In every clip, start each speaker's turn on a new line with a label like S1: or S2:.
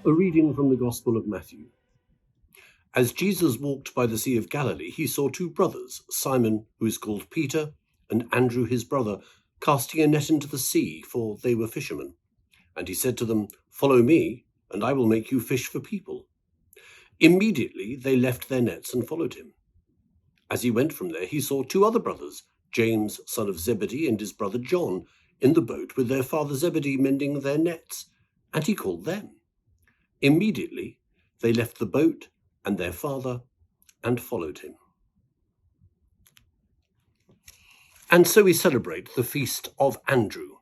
S1: A reading from the Gospel of Matthew. As Jesus walked by the Sea of Galilee, he saw two brothers, Simon, who is called Peter, and Andrew his brother, casting a net into the sea, for they were fishermen. And he said to them, "Follow me, and I will make you fish for people." Immediately they left their nets and followed him. As he went from there, he saw two other brothers, James, son of Zebedee, and his brother John, in the boat with their father Zebedee mending their nets, and he called them. Immediately they left the boat and their father and followed him. And so we celebrate the feast of Andrew,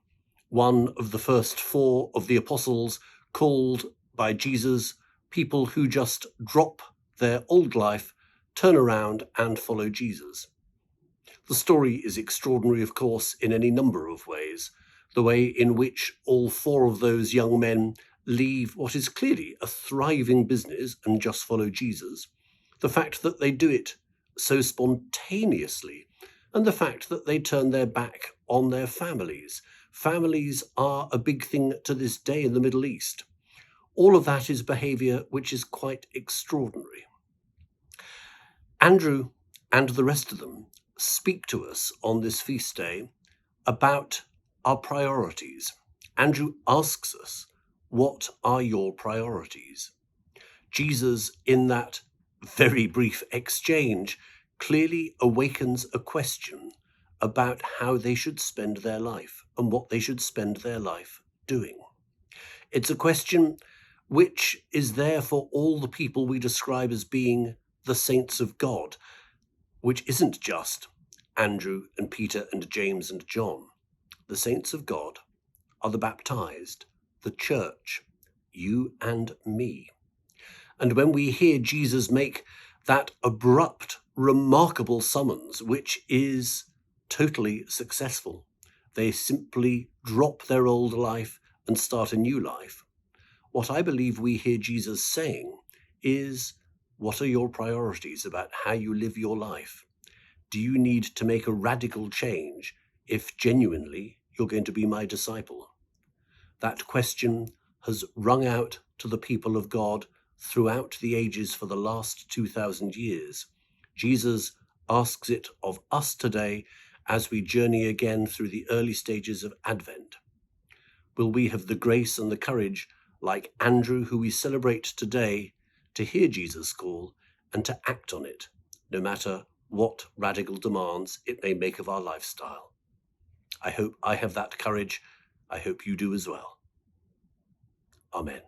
S1: one of the first four of the apostles called by Jesus people who just drop their old life, turn around and follow Jesus. The story is extraordinary, of course, in any number of ways. The way in which all four of those young men leave what is clearly a thriving business and just follow Jesus. The fact that they do it so spontaneously, and the fact that they turn their back on their families. Families are a big thing to this day in the Middle East. All of that is behavior which is quite extraordinary. Andrew and the rest of them speak to us on this feast day about our priorities. Andrew asks us, what are your priorities? Jesus, in that very brief exchange, clearly awakens a question about how they should spend their life and what they should spend their life doing. It's a question which is there for all the people we describe as being the saints of God, which isn't just Andrew and Peter and James and John. The saints of God are the baptized, the church, you and me. And when we hear Jesus make that abrupt, remarkable summons, which is totally successful, they simply drop their old life and start a new life. What I believe we hear Jesus saying is, what are your priorities about how you live your life? Do you need to make a radical change if genuinely you're going to be my disciple? That question has rung out to the people of God throughout the ages for the last 2,000 years. Jesus asks it of us today as we journey again through the early stages of Advent. Will we have the grace and the courage, like Andrew, who we celebrate today, to hear Jesus' call and to act on it, no matter what radical demands it may make of our lifestyle? I hope I have that courage. I hope you do as well. Amen.